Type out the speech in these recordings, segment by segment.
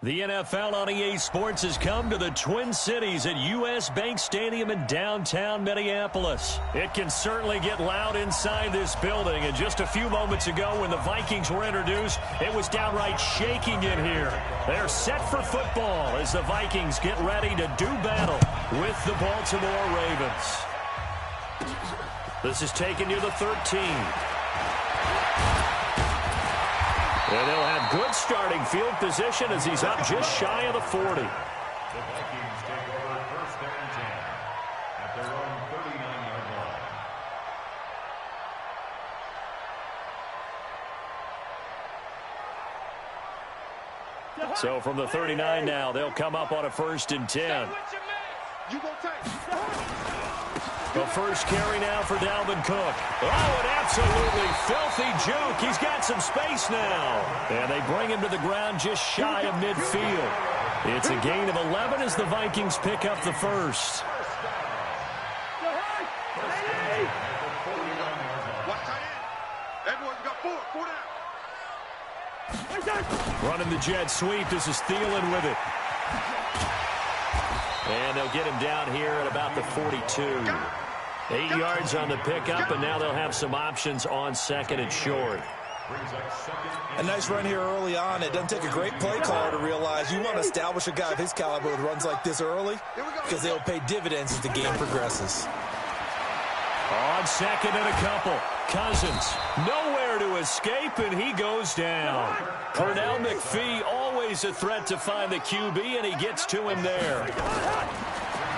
The NFL on EA Sports has come to the Twin Cities at U.S. Bank Stadium in downtown Minneapolis. It can certainly get loud inside this building, and just a few moments ago when the Vikings were introduced, it was downright shaking in here. They're set for football as the Vikings get ready to do battle with the Baltimore Ravens. This is taken near the 13. And they'll have good starting field position as he's up just shy of the 40. The Vikings take over first down and 10 at their own 39-yard line. So from the 39 now, they'll come up on a 1st and 10. The first carry now for Dalvin Cook. Oh, an absolutely filthy juke. He's got some space now. And they bring him to the ground just shy of midfield. It's a gain of 11 as the Vikings pick up the first. Running the jet sweep. This is Thielen with it. And they'll get him down here at about the 42. 8 yards on the pickup, and now they'll have some options on 2nd and short. A nice run here early on. It doesn't take a great play caller to realize you want to establish a guy of his caliber with runs like this early because they'll pay dividends as the game progresses. On 2nd and a couple. Cousins, nowhere to escape, and he goes down. Pernell McPhee, always a threat to find the QB, and he gets to him there.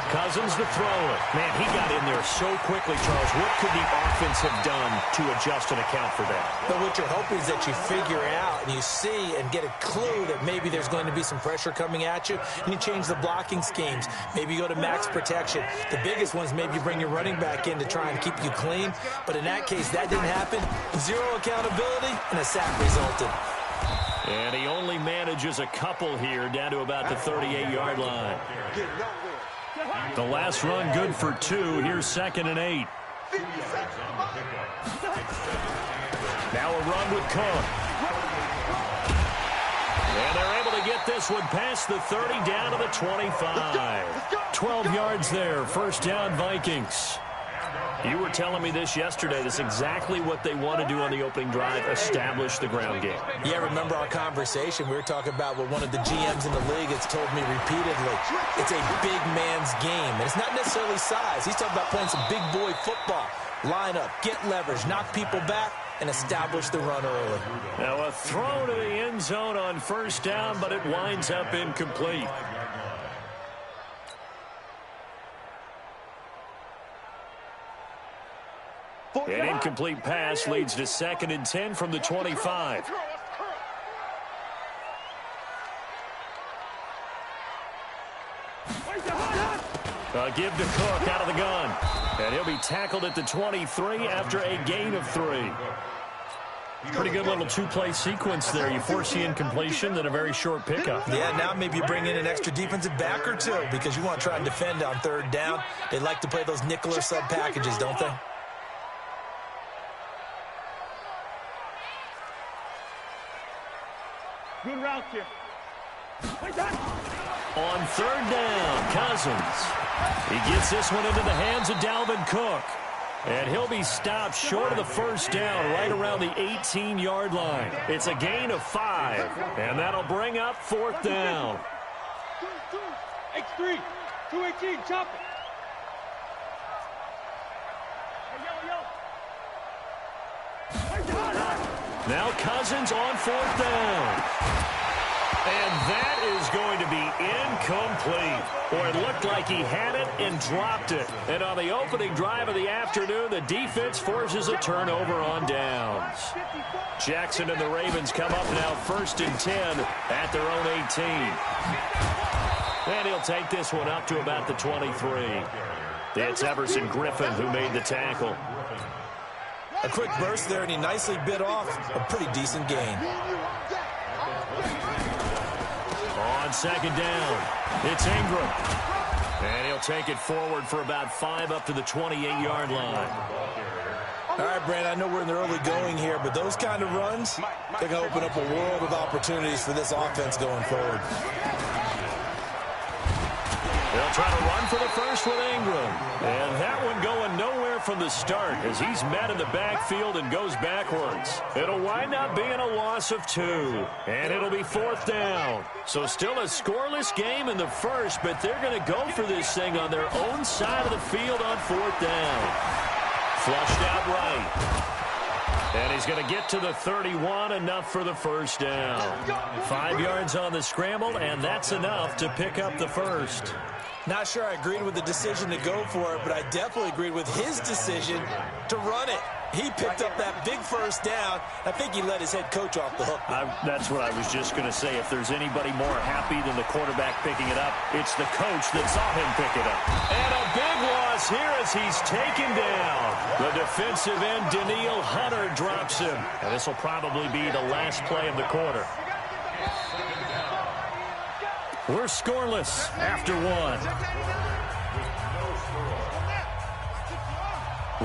Cousins to throw it. Man, he got in there so quickly, Charles. What could the offense have done to adjust and account for that? But what you're hoping is that you figure out and you see and get a clue that maybe there's going to be some pressure coming at you, and you change the blocking schemes. Maybe you go to max protection. The biggest one is maybe you bring your running back in to try and keep you clean. But in that case, that didn't happen. Zero accountability, and a sack resulted. And he only manages a couple here down to about the 38-yard line. The last run good for 2. Here's 2nd and 8. Now a run with Cook. And they're able to get this one past the 30 down to the 25. 12 yards there. First down, Vikings. You were telling me this yesterday. This is exactly what they want to do on the opening drive, establish the ground game. Yeah, remember our conversation. We were talking about what one of the GMs in the league has told me repeatedly. It's a big man's game, and it's not necessarily size. He's talking about playing some big boy football. Line up, get leverage, knock people back, and establish the run early. Now a throw to the end zone on first down, but it winds up incomplete. An incomplete pass leads to 2nd and 10 from the 25. Give to Cook out of the gun. And he'll be tackled at the 23 after a gain of 3. Pretty good little two-play sequence there. You force the incompletion, then a very short pickup. Yeah, now maybe you bring in an extra defensive back or two because you want to try and defend on 3rd down. They like to play those nickel or sub packages, don't they? Good route here. On 3rd down, Cousins. He gets this one into the hands of Dalvin Cook. And he'll be stopped short of the first down right around the 18-yard line. It's a gain of 5, and that'll bring up 4th down. X3, 218, chop it. Now Cousins on 4th down. And that is going to be incomplete. Boy, it looked like he had it and dropped it. And on the opening drive of the afternoon, the defense forces a turnover on downs. Jackson and the Ravens come up now 1st and 10 at their own 18. And he'll take this one up to about the 23. It's Everson Griffin who made the tackle. A quick burst there, and he nicely bit off a pretty decent gain. On 2nd down, it's Ingram. And he'll take it forward for about 5 up to the 28-yard line. All right, Brandon, I know we're in the early going here, but those kind of runs, they're going to open up a world of opportunities for this offense going forward. They'll try to run for the first with Ingram. And that one going nowhere from the start as he's met in the backfield and goes backwards. It'll wind up being a loss of 2. And it'll be 4th down. So still a scoreless game in the first, but they're going to go for this thing on their own side of the field on 4th down. Flushed out right. And he's going to get to the 31, enough for the first down. 5 yards on the scramble, and that's enough to pick up the first. Not sure I agreed with the decision to go for it, but I definitely agreed with his decision to run it. He picked up that big first down. I think he let his head coach off the hook. That's what I was just going to say. If there's anybody more happy than the quarterback picking it up, it's the coach that saw him pick it up. And a big loss here as he's taken down. The defensive end, Daniil Hunter, drops him. And this will probably be the last play of the quarter. We're scoreless after 1.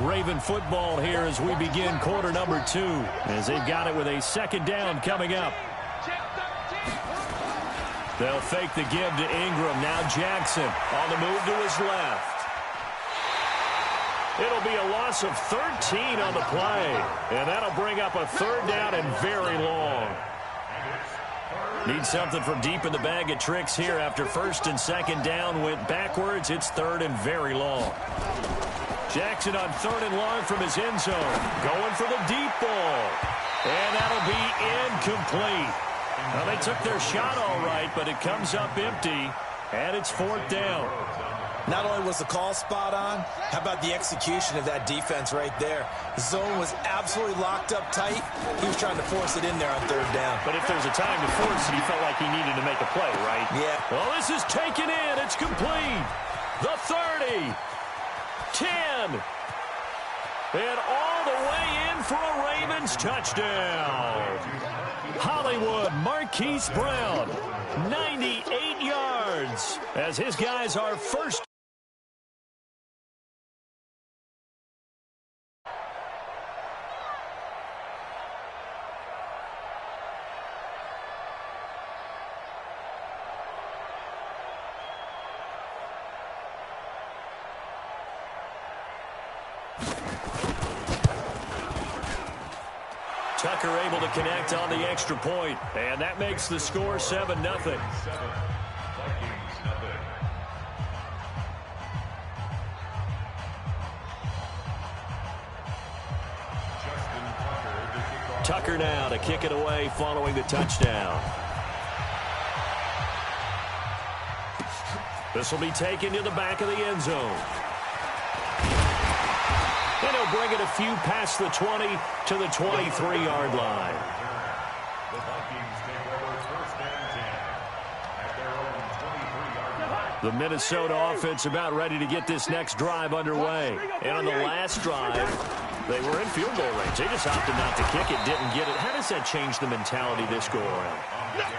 Raven football here as we begin quarter number 2, as they've got it with a 2nd down coming up. They'll fake the give to Ingram. Now Jackson on the move to his left. It'll be a loss of 13 on the play, and that'll bring up a 3rd down and very long. Need something from deep in the bag of tricks here after 1st and 2nd down went backwards. It's 3rd and very long. Jackson on 3rd and long from his end zone. Going for the deep ball. And that'll be incomplete. Well, they took their shot all right, but it comes up empty. And it's 4th down. Not only was the call spot on, how about the execution of that defense right there? The zone was absolutely locked up tight. He was trying to force it in there on 3rd down. But if there's a time to force it, he felt like he needed to make a play, right? Yeah. Well, this is taken in. It's complete. The 30. 10. And all the way in for a Ravens touchdown. Hollywood Marquise Brown, 98 yards, as his guys are first. Tucker able to connect on the extra point, and that makes the score 7-0. Tucker now to kick it away following the touchdown. This will be taken to the back of the end zone. And he'll bring it a few past the 20 to the 23-yard line. The Vikings take over 1st and 10 at their own 23-yard line. The Minnesota offense about ready to get this next drive underway. And on the last drive, they were in field goal range. They just opted not to kick it, didn't get it. How does that change the mentality this go around?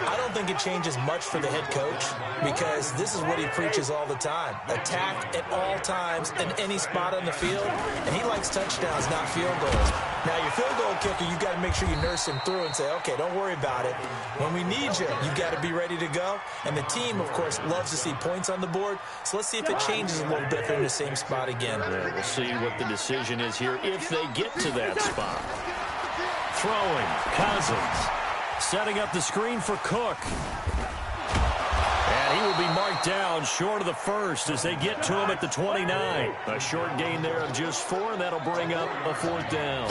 I don't think it changes much for the head coach because this is what he preaches all the time. Attack at all times in any spot on the field, and he likes touchdowns, not field goals. Now, your field goal kicker, you've got to make sure you nurse him through and say, okay, don't worry about it. When we need you, you've got to be ready to go. And the team, of course, loves to see points on the board. So let's see if it changes a little bit if they're in the same spot again. Yeah, we'll see what the decision is here if they get to that spot. Throwing, Cousins. Setting up the screen for Cook. And he will be marked down short of the first as they get to him at the 29. A short gain there of just 4, and that'll bring up a 4th down.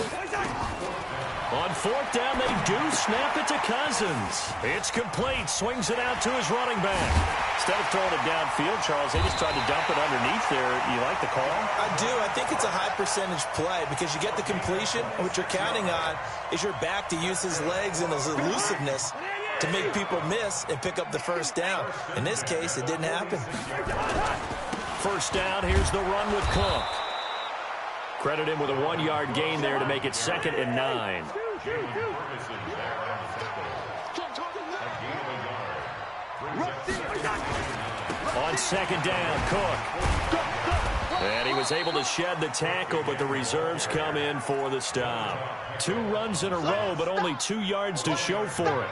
On 4th down, they do snap it to Cousins. It's complete. Swings it out to his running back. Instead of throwing it downfield, Charles, they just tried to dump it underneath there. You like the call? I do. I think it's a high-percentage play because you get the completion, and what you're counting on is your back to use his legs and his elusiveness to make people miss and pick up the 1st down. In this case, it didn't happen. 1st down, here's the run with Cook. Credit him with a 1-yard gain there to make it 2nd and 9. On 2nd down, Cook. And he was able to shed the tackle, but the reserves come in for the stop. 2 runs in a row, but only 2 yards to show for it.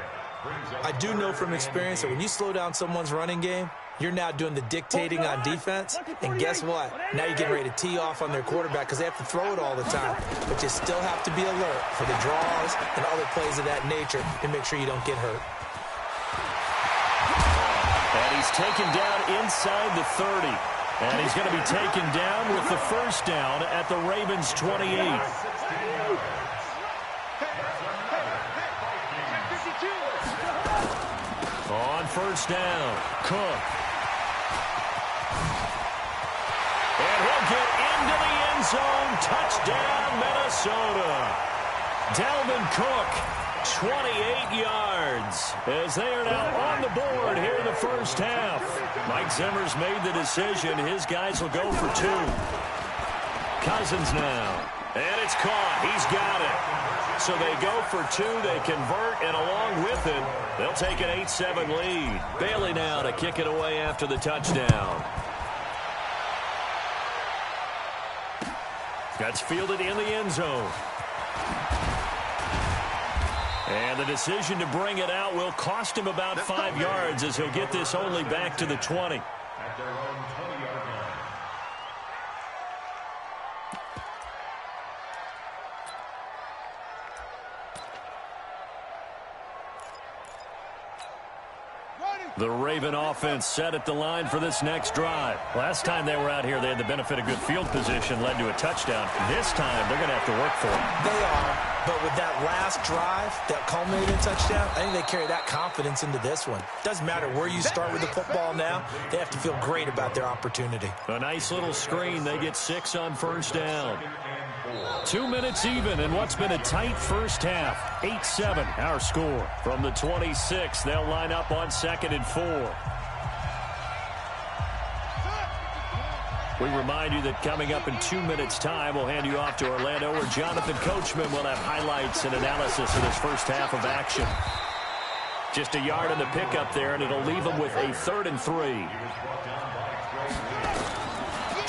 I do know from experience that when you slow down someone's running game, you're now doing the dictating on defense, and guess what? Now you're getting ready to tee off on their quarterback because they have to throw it all the time. But you still have to be alert for the draws and other plays of that nature to make sure you don't get hurt. And he's taken down inside the 30. And he's going to be taken down with the first down at the Ravens' 28. On first down, Cook. And he'll get into the end zone. Touchdown, Minnesota. Dalvin Cook, 28 yards, as they are now on the board here in the first half. Mike Zimmer's made the decision. His guys will go for 2. Cousins now. And it's caught. He's got it. So they go for 2, they convert, and along with it, they'll take an 8-7 lead. Bailey now to kick it away after the touchdown. That's fielded in the end zone. And the decision to bring it out will cost him about 5 yards as he'll get this only back to the 20. At their own 20-yard line. The Raven offense set at the line for this next drive. Last time they were out here, they had the benefit of good field position, led to a touchdown. This time, they're going to have to work for it. They are, but with that last drive that culminated in touchdown, I think they carry that confidence into this one. Doesn't matter where you start with the football now, they have to feel great about their opportunity. A nice little screen. They get 6 on first down. 2 minutes even in what's been a tight first half. 8-7, our score. From the 26, they'll line up on 2nd and 4. We remind you that coming up in 2 minutes' time, we'll hand you off to Orlando, where Jonathan Coachman will have highlights and analysis of this first half of action. Just a yard in the pickup there, and it'll leave them with a 3rd and 3.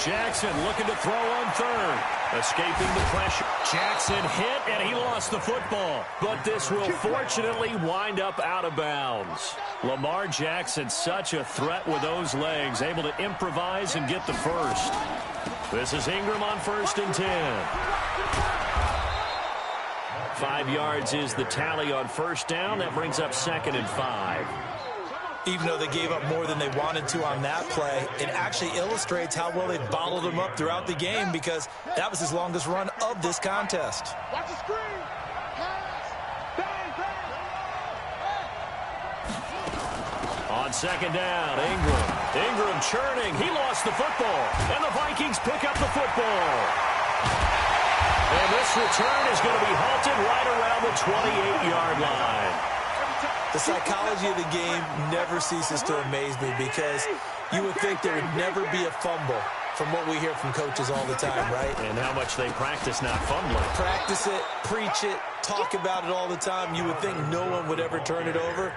Jackson looking to throw on 3rd. Escaping the pressure. Jackson hit, and he lost the football. But this will fortunately wind up out of bounds. Lamar Jackson, such a threat with those legs, able to improvise and get the first. This is Ingram on 1st and 10. 5 yards is the tally on first down. That brings up 2nd and 5. Even though they gave up more than they wanted to on that play, it actually illustrates how well they bottled them up throughout the game because that was his longest run of this contest. Watch the screen. Bang, bang. On 2nd down, Ingram churning. He lost the football, and the Vikings pick up the football. And this return is going to be halted right around the 28-yard line. The psychology of the game never ceases to amaze me because you would think there would never be a fumble from what we hear from coaches all the time, right? And how much they practice not fumbling. Practice it, preach it, talk about it all the time. You would think no one would ever turn it over.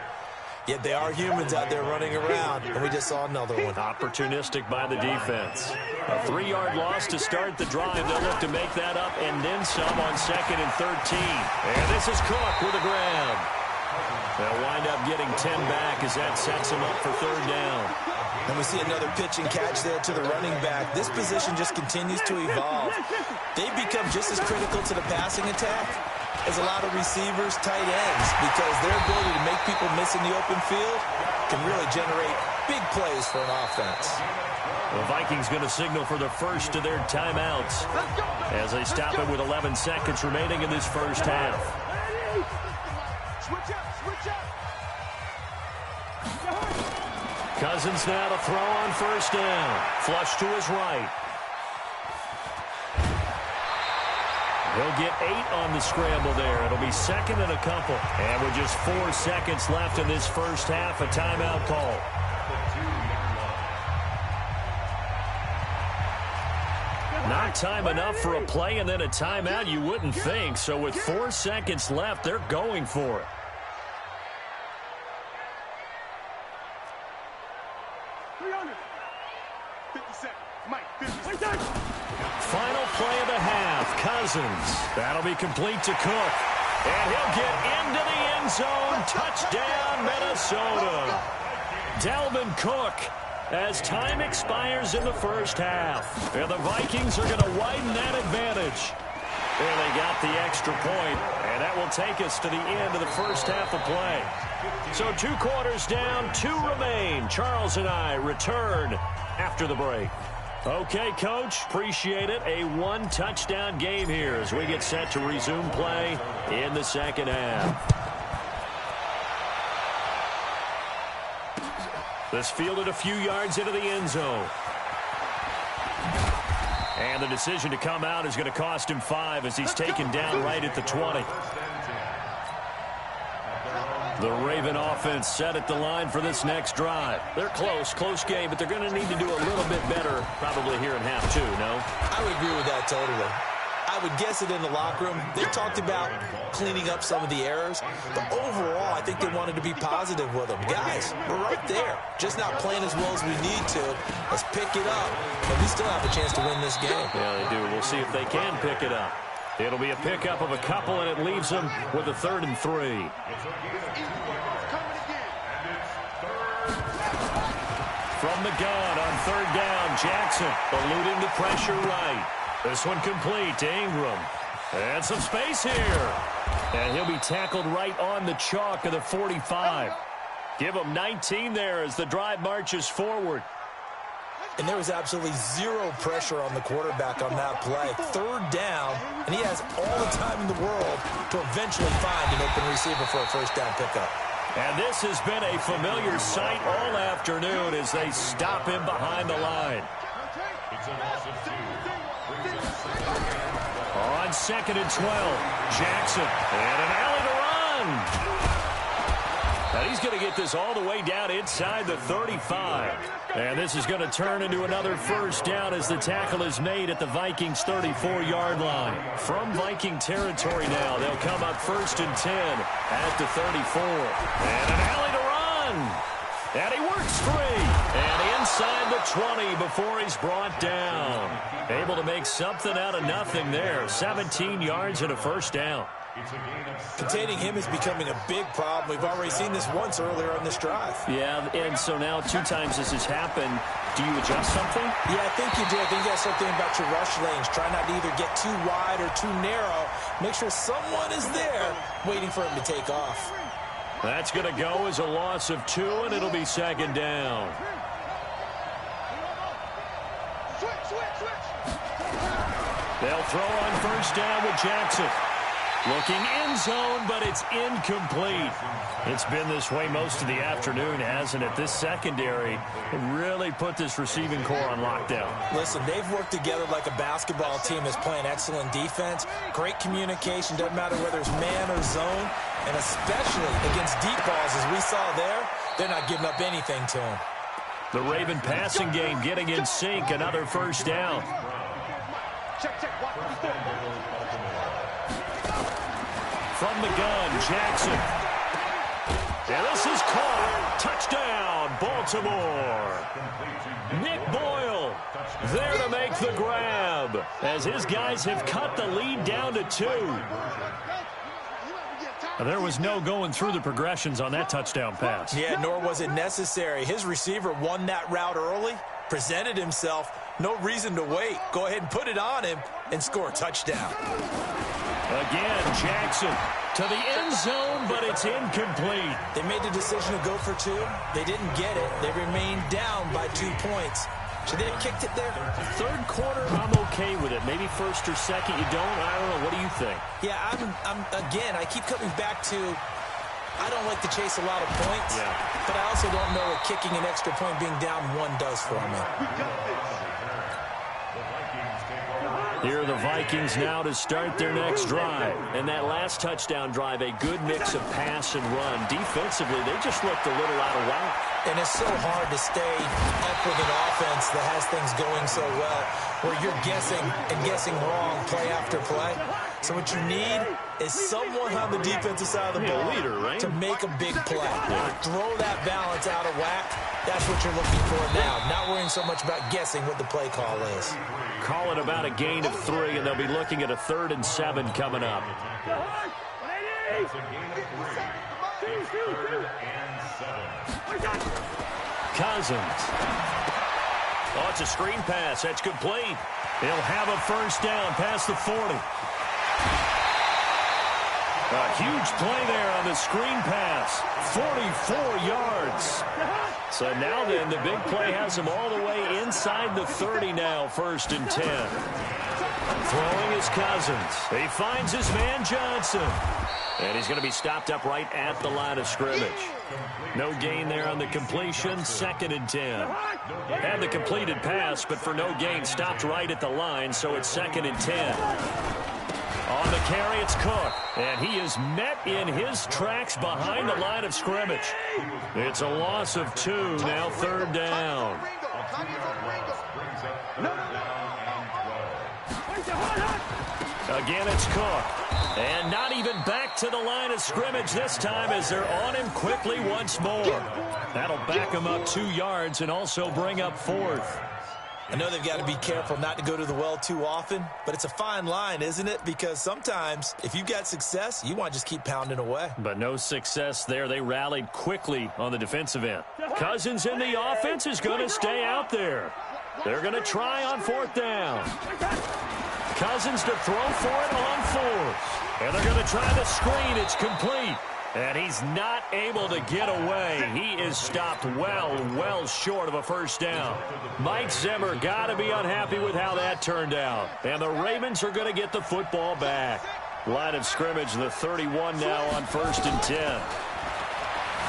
Yet they are humans out there running around, and we just saw another one. Opportunistic by the defense. A 3-yard loss to start the drive. They'll look to make that up and then some on 2nd and 13. And this is Cook with a grab. They'll wind up getting 10 back as that sets them up for 3rd down. And we see another pitch and catch there to the running back. This position just continues to evolve. They become just as critical to the passing attack as a lot of receivers, tight ends, because their ability to make people miss in the open field can really generate big plays for an offense. The Vikings going to signal for the first of their timeouts as they stop it with 11 seconds remaining in this first half. Switch up, switch up. Cousins now to throw on first down. Flush to his right. He'll get 8 on the scramble there. It'll be 2nd and a couple. And with just 4 seconds left in this first half, a timeout call. Not time enough for a play and then a timeout, you wouldn't think. So with 4 seconds left, they're going for it. $300. 50 seconds. Mike, 50 seconds. Cousins. That'll be complete to Cook. And he'll get into the end zone. Touchdown, Minnesota. Dalvin Cook, as time expires in the first half. And the Vikings are going to widen that advantage. There they got the extra point, and that will take us to the end of the first half of play. So 2 quarters down, 2 remain. Charles and I return after the break. Okay, Coach, appreciate it. A 1-touchdown game here as we get set to resume play in the second half. This fielded a few yards into the end zone. And the decision to come out is going to cost him 5 as he's taken down right at the 20. The Raven offense set at the line for this next drive. They're close game, but they're going to need to do a little bit better probably here in half 2, no? I would agree with that totally. I would guess it in the locker room. They talked about cleaning up some of the errors, but overall, I think they wanted to be positive with them. Guys, we're right there. Just not playing as well as we need to. Let's pick it up, and we still have a chance to win this game. Yeah, they do. We'll see if they can pick it up. It'll be a pickup of a couple, and it leaves them with a 3rd and 3. From the gun on 3rd down, Jackson eluding the pressure right. This one complete to Ingram. And some space here. And he'll be tackled right on the chalk of the 45. Give him 19 there as the drive marches forward. And there was absolutely 0 pressure on the quarterback on that play. 3rd down, and he has all the time in the world to eventually find an open receiver for a first down pickup. And this has been a familiar sight all afternoon as they stop him behind the line. On 2nd and 12, Jackson, and an alley to run. And he's going to get this all the way down inside the 35. And this is going to turn into another first down as the tackle is made at the Vikings' 34-yard line. From Viking territory now, they'll come up 1st and 10 at the 34. And an alley to run. And he works free. And inside the 20 before he's brought down. Able to make something out of nothing there. 17 yards and a first down. Containing him is becoming a big problem. We've already seen this once earlier on this drive. Yeah, and so now 2 times this has happened. Do you adjust something? Yeah, I think you do. I think you got to start thinking about your rush lanes. Try not to either get too wide or too narrow. Make sure someone is there waiting for him to take off. That's going to go as a loss of 2, and it'll be 2nd down. They'll throw on 1st down with Jackson. Looking end zone, but it's incomplete. It's been this way most of the afternoon, hasn't it? This secondary really put this receiving core on lockdown. Listen, they've worked together like a basketball team that's playing excellent defense. Great communication, doesn't matter whether it's man or zone. And especially against deep balls, as we saw there, they're not giving up anything to them. The Raven passing game getting in sync, another first down. From the gun, Jackson. And this is caught. Touchdown, Baltimore. Nick Boyle there to make the grab as his guys have cut the lead down to 2. There was no going through the progressions on that touchdown pass. Yeah, nor was it necessary. His receiver won that route early, presented himself. No reason to wait. Go ahead and put it on him and score a touchdown. Again, Jackson to the end zone, but it's incomplete. They made the decision to go for 2. They didn't get it. They remained down by 2 points. Should they have kicked it there? 3rd quarter, I'm okay with it. Maybe 1st or 2nd, you don't. I don't know. What do you think? Yeah, again, I keep coming back to I don't like to chase a lot of points, but I also don't know what kicking an extra point being down 1 does for me. Here are the Vikings now to start their next drive. And that last touchdown drive, a good mix of pass and run. Defensively, they just looked a little out of whack. And it's so hard to stay up with an offense that has things going so well, where you're guessing and guessing wrong play after play. So what you need is someone on the defensive side of the ball to make a big play. Throw that balance out of whack. That's what you're looking for now. Not worrying so much about guessing what the play call is. Call it about a gain of 3, and they'll be looking at a 3rd and 7 coming up. Cousins. Oh, it's a screen pass. That's complete. He'll have a first down past the 40. A huge play there on the screen pass. 44 yards. So now then, the big play has him all the way inside the 30 now, 1st and 10. Throwing is Cousins. He finds his man Johnson. And he's going to be stopped up right at the line of scrimmage. No gain there on the completion, 2nd and 10. Had the completed pass, but for no gain, stopped right at the line, so it's 2nd and 10. On the carry, it's Cook, and he is met in his tracks behind the line of scrimmage. It's a loss of 2, now 3rd down. Again, it's Cook. And not even back to the line of scrimmage this time as they're on him quickly once more. That'll back him up 2 yards and also bring up 4th. I know they've got to be careful not to go to the well too often, but it's a fine line, isn't it? Because sometimes if you've got success, you want to just keep pounding away. But no success there. They rallied quickly on the defensive end. Cousins in the offense is going to stay out there. They're going to try on 4th down. Cousins to throw for it on 4th. And they're going to try the screen. It's complete. And he's not able to get away. He is stopped well short of a first down. Mike Zimmer got to be unhappy with how that turned out. And the Ravens are going to get the football back. Line of scrimmage, the 31 now on 1st and 10.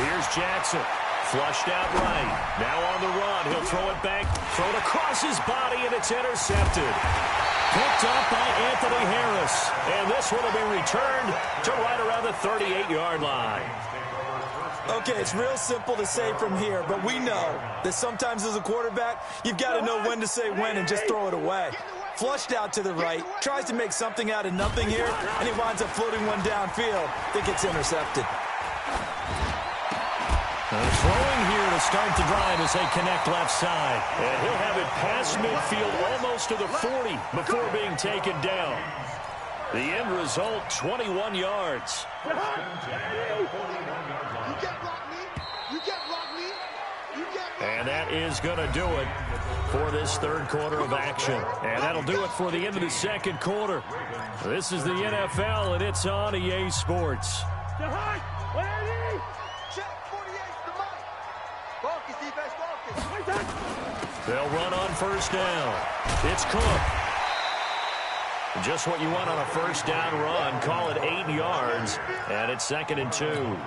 Here's Jackson. Flushed out right. Now on the run. He'll throw it back. Throw it across his body, and it's intercepted. Picked up by Anthony Harris. And this one will be returned to right around the 38-yard line. Okay, it's real simple to say from here, but we know that sometimes as a quarterback, you've got to know when to say when and just throw it away. Flushed out to the right, tries to make something out of nothing here, and he winds up floating one downfield that gets intercepted. Throwing here to start the drive as they connect left side. And he'll have it past midfield almost to the 40 before being taken down. The end result, 21 yards. And that is going to do it for this 3rd quarter of action. And that'll do it for the end of the 2nd quarter. This is the NFL, and it's on EA Sports. They'll run on 1st down. It's Cook. Just what you want on a 1st down run. Call it 8 yards, and it's 2nd and 2.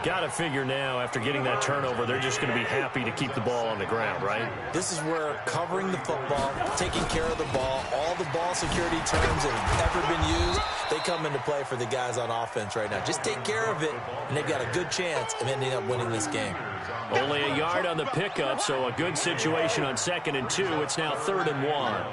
Got to figure now, after getting that turnover, they're just going to be happy to keep the ball on the ground, right? This is where covering the football, taking care of the ball, all the ball security terms that have ever been used, they come into play for the guys on offense right now. Just take care of it, and they've got a good chance of ending up winning this game. Only a yard on the pickup, so a good situation on 2nd and 2. It's now 3rd and 1.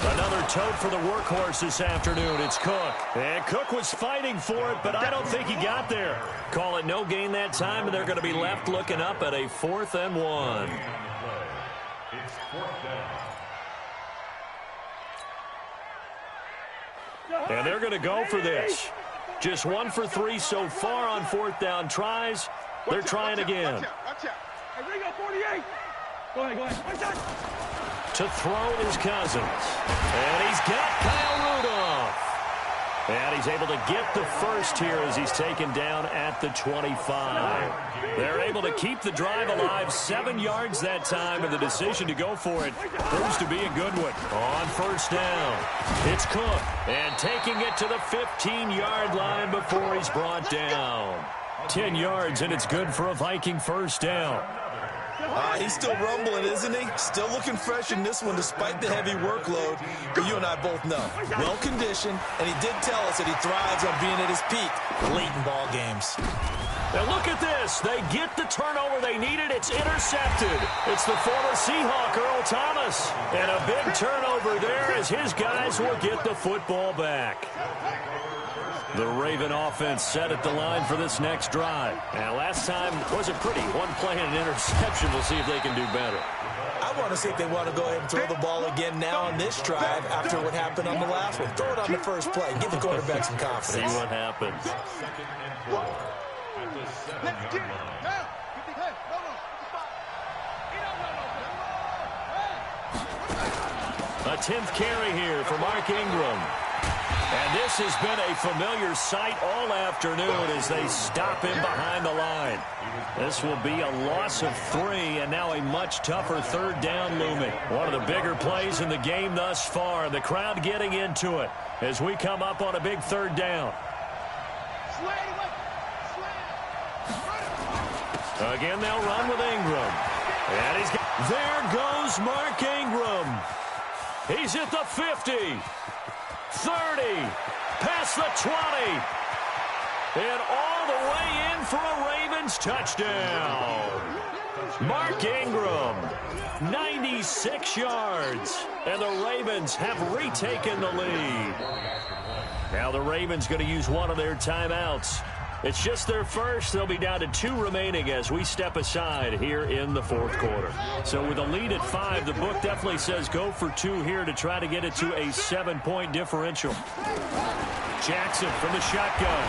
Another tote for the workhorse this afternoon. It's Cook. And Cook was fighting for it, but I don't think he got there. Call it no gain that time, and they're going to be left looking up at a 4th and 1. It's 4th down. And they're going to go for this. Just 1 for 3 so far on 4th down tries. They're trying again. Watch out. Hey, Ringo, 48. Go ahead. To throw is Cousins. And he's got Kyle Rudolph. And he's able to get the first here as he's taken down at the 25. They're able to keep the drive alive, 7 yards that time, and the decision to go for it proves to be a good one. On 1st down, it's Cook, and taking it to the 15-yard line before he's brought down. 10 yards, and it's good for a Viking 1st down. He's still rumbling, isn't he? Still looking fresh in this one despite the heavy workload. But you and I both know, well-conditioned, and he did tell us that he thrives on being at his peak late in ball games. Now look at this. They get the turnover they needed. It's intercepted. It's the former Seahawk, Earl Thomas. And a big turnover there as his guys will get the football back. The Raven offense set at the line for this next drive. Now, last time wasn't pretty. One play and an interception. We'll see if they can do better. I want to see if they want to go ahead and throw the ball again now on this drive after what happened on the last one. Throw it on the first play. Give the quarterback some confidence. See what happens. A 10th carry here for Mark Ingram. And this has been a familiar sight all afternoon as they stop him behind the line. This will be a loss of 3, and now a much tougher third down looming. One of the bigger plays in the game thus far. The crowd getting into it as we come up on a big third down. Again, they'll run with Ingram. And there goes Mark Ingram. He's at the 50. 30, past the 20, and all the way in for a Ravens touchdown. Mark Ingram, 96 yards, and the Ravens have retaken the lead. Now the Ravens going to use one of their timeouts. It's just their first. They'll be down to 2 remaining as we step aside here in the fourth quarter. So with a lead at 5, the book definitely says go for 2 here to try to get it to a 7-point differential. Jackson from the shotgun.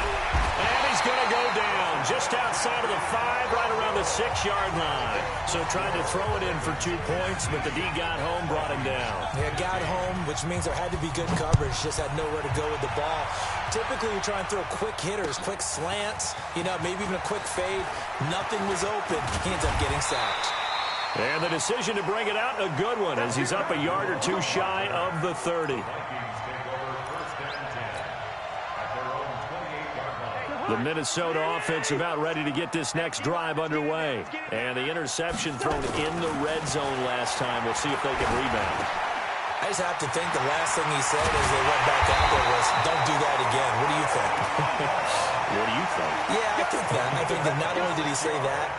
And he's going to go down just outside of the 5, right around the 6-yard line. So tried to throw it in for 2 points, but the D got home, brought him down. Yeah, got home, which means there had to be good coverage. Just had nowhere to go with the ball. Typically, you try and throw quick hitters, quick slants, maybe even a quick fade. Nothing was open. He ends up getting sacked. And the decision to bring it out, a good one, as he's up a yard or 2 shy of the 30. The Minnesota offense about ready to get this next drive underway. And the interception thrown in the red zone last time. We'll see if they can rebound. I just have to think the last thing he said as they went back out there was, don't do that again. What do you think? What do you think? Yeah, I think that. I think that not only did he say that,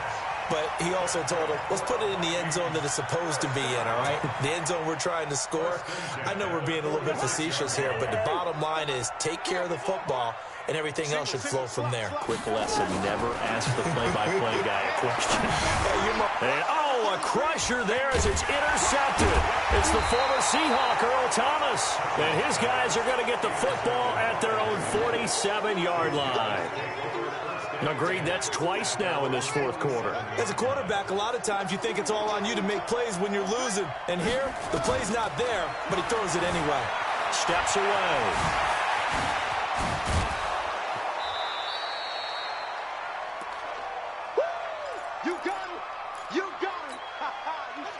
but he also told him, let's put it in the end zone that it's supposed to be in, all right? The end zone we're trying to score. I know we're being a little bit facetious here, but the bottom line is take care of the football, and everything else should flow from there. Quick lesson, never ask the play-by-play guy a question. And, a crusher there as it's intercepted. It's the former Seahawk, Earl Thomas. And his guys are going to get the football at their own 47-yard line. Agreed, that's twice now in this fourth quarter. As a quarterback, a lot of times you think it's all on you to make plays when you're losing. And here, the play's not there, but he throws it anyway. Steps away.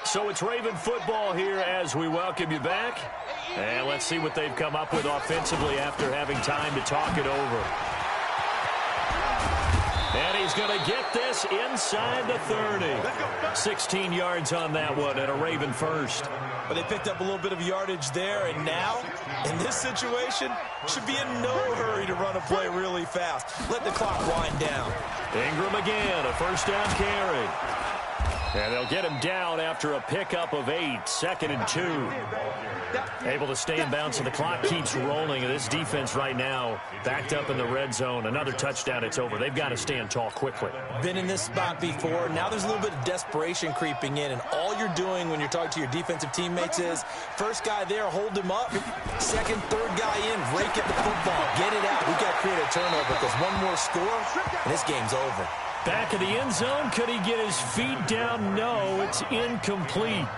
So it's Raven football here as we welcome you back. And let's see what they've come up with offensively after having time to talk it over. And he's going to get this inside the 30. 16 yards on that one and a Raven first. But they picked up a little bit of yardage there, and now, in this situation, should be in no hurry to run a play really fast. Let the clock wind down. Ingram again, a first down carry. And they'll get him down after a pickup of 8, 2nd and 2. Able to stay in bounds, and the clock keeps rolling. And this defense right now backed up in the red zone. Another touchdown, it's over. They've got to stand tall quickly. Been in this spot before. Now there's a little bit of desperation creeping in. And all you're doing when you're talking to your defensive teammates is, first guy there, hold him up. Second, third guy in, rake at the football. Get it out. We've got to create a turnover because one more score, and this game's over. Back of the end zone. Could he get his feet down? No, it's incomplete.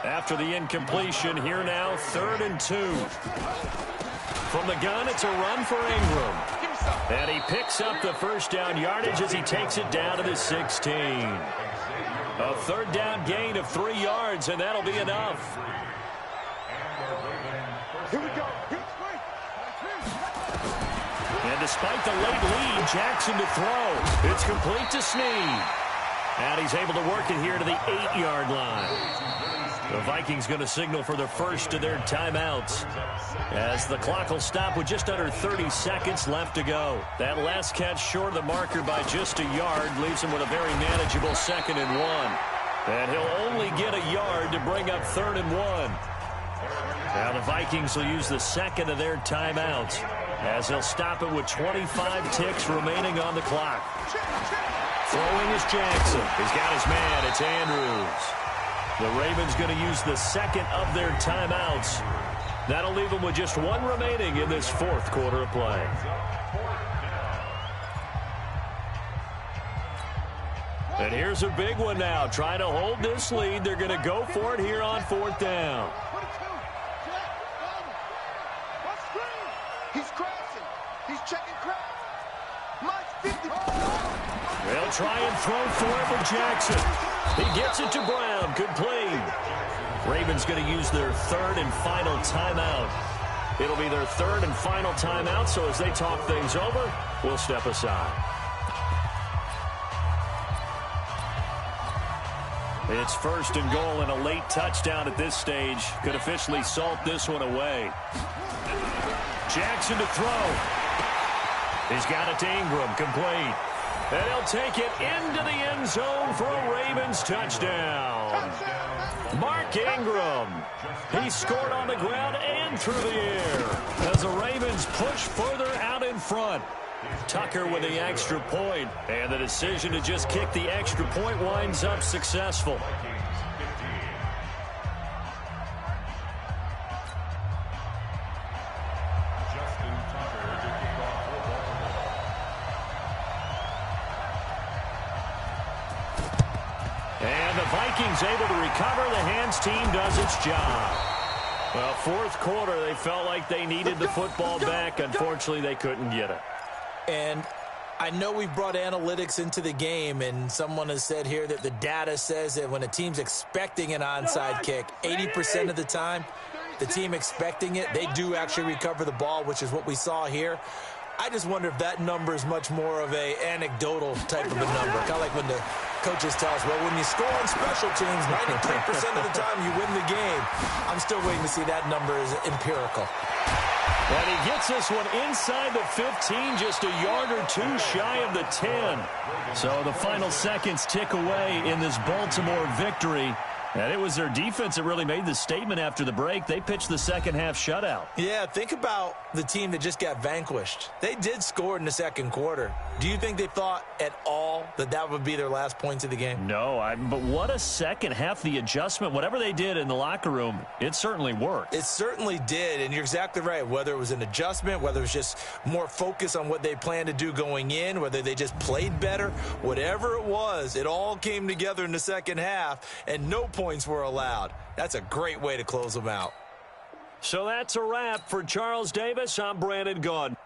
After the incompletion, here now, 3rd and 2. From the gun, it's a run for Ingram. And he picks up the first down yardage as he takes it down to the 16. A 3rd down gain of 3 yards, and that'll be enough. Here we go. And despite the late lead, Jackson to throw. It's complete to Snead. And he's able to work it here to the 8-yard line. The Vikings going to signal for the first of their timeouts as the clock will stop with just under 30 seconds left to go. That last catch short of the marker by just a yard leaves him with a very manageable 2nd and 1. And he'll only get a yard to bring up 3rd and 1. Now the Vikings will use the second of their timeouts as they'll stop it with 25 ticks remaining on the clock. Throwing is Jackson. He's got his man. It's Andrews. The Ravens going to use the second of their timeouts. That'll leave them with just one remaining in this 4th quarter of play. And here's a big one now. Trying to hold this lead. They're going to go for it here on 4th down. He's crashing. He's checking crash. Mike's 50. They'll try and throw for it with Jackson. He gets it to Brown. Complete. Ravens going to use their 3rd and final timeout. It'll be their 3rd and final timeout, so as they talk things over, we'll step aside. It's 1st and goal, and a late touchdown at this stage could officially salt this one away. Jackson to throw. He's got it to Ingram. Complete. And he'll take it into the end zone for a Ravens touchdown. Mark Ingram. He scored on the ground and through the air as the Ravens push further out in front. Tucker with the extra point, and the decision to just kick the extra point winds up successful. And the Vikings able to recover. The hands team does its job. Well, 4th quarter, they felt like they needed the football back. Unfortunately, they couldn't get it. And I know we brought analytics into the game, and someone has said here that the data says that when a team's expecting an onside kick, 80% of the time, the team expecting it, they do actually recover the ball, which is what we saw here. I just wonder if that number is much more of a anecdotal type of a number. Kind of like when the coaches tell us, well, when you score on special teams, 93% of the time you win the game. I'm still waiting to see that number is empirical. And he gets this one inside the 15, just a yard or two shy of the 10. So the final seconds tick away in this Baltimore victory. And it was their defense that really made the statement after the break. They pitched the second half shutout. Yeah, think about the team that just got vanquished. They did score in the 2nd quarter. Do you think they thought at all that that would be their last points of the game? No, but what a second half. The adjustment, whatever they did in the locker room, it certainly worked. It certainly did, and you're exactly right. Whether it was an adjustment, whether it was just more focus on what they planned to do going in, whether they just played better, whatever it was, it all came together in the second half, and no points were allowed. That's a great way to close them out. So that's a wrap. For Charles Davis, I'm Brandon Gaudin.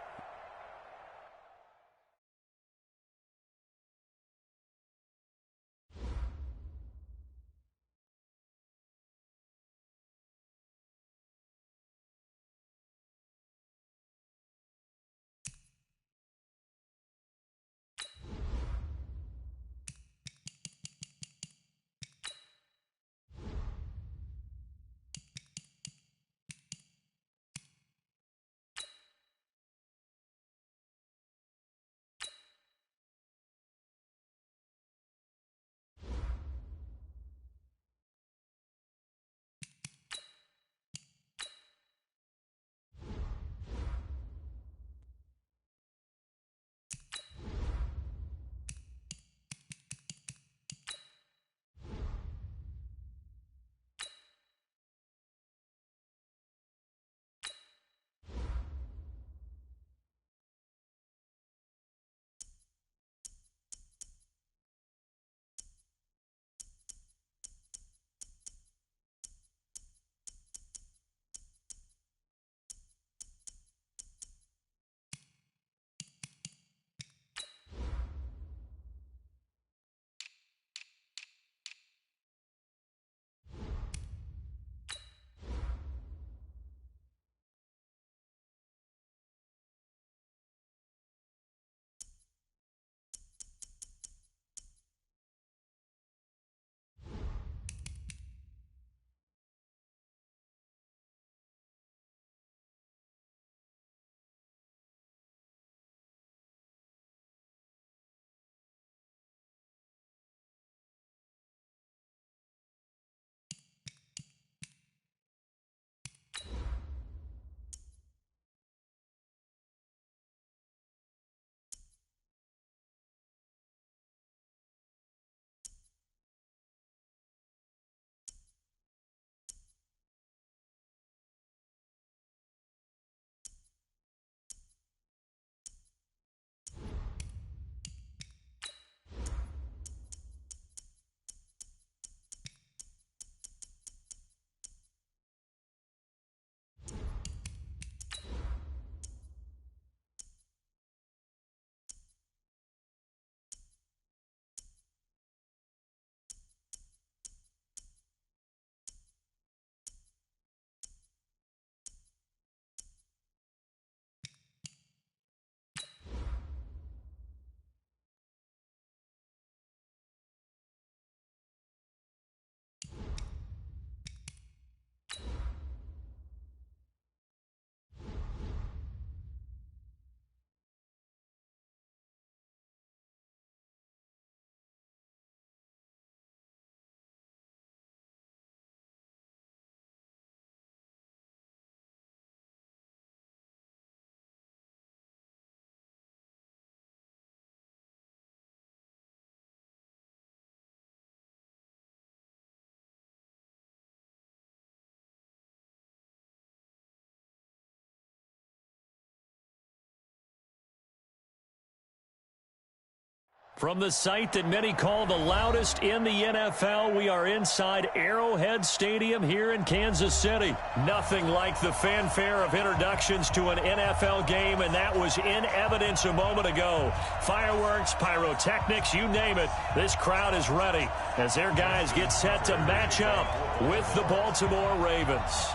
From the site that many call the loudest in the NFL, we are inside Arrowhead Stadium here in Kansas City. Nothing like the fanfare of introductions to an NFL game, and that was in evidence a moment ago. Fireworks, pyrotechnics, you name it, this crowd is ready as their guys get set to match up with the Baltimore Ravens.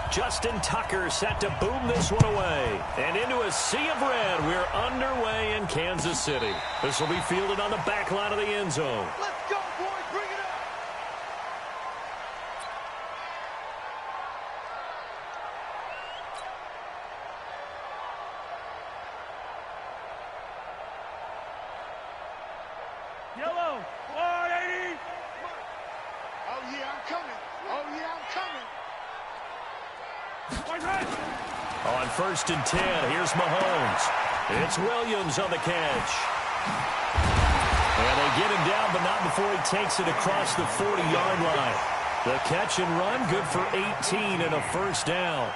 Justin Tucker set to boom this one away. And into a sea of red, we're underway in Kansas City. This will be fielded on the back line of the end zone. Let's go, boys. Bring it up. Yellow. 180. Oh, yeah, I'm coming. Oh, yeah, I'm coming. On 1st and 10, here's Mahomes. It's Williams on the catch. And they get him down, but not before he takes it across the 40-yard line. The catch and run, good for 18 and a first down.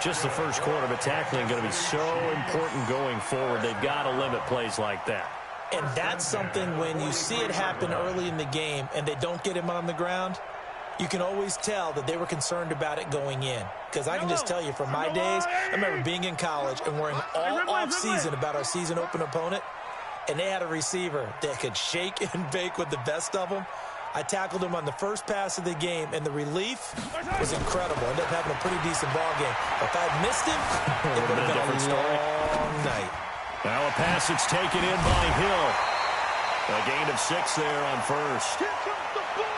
Just the first quarter, but tackling going to be so important going forward. They've got to limit plays like that. And that's something when you see it happen early in the game and they don't get him on the ground, you can always tell that they were concerned about it going in. Because I can just tell you from my days, I remember being in college and worrying all off-season about our season open opponent, and they had a receiver that could shake and bake with the best of them. I tackled him on the first pass of the game, and the relief was incredible. Ended up having a pretty decent ball game. If I had missed him, it would have been a different story. long night. Now a pass that's taken in by Hill. A gain of 6 there on first. Here comes the ball.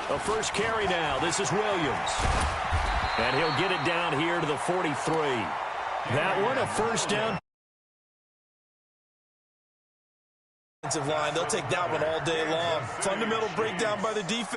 A first carry now. This is Williams. And he'll get it down here to the 43. That one, a first down. Line, they'll take that one all day long. Fundamental breakdown by the defense.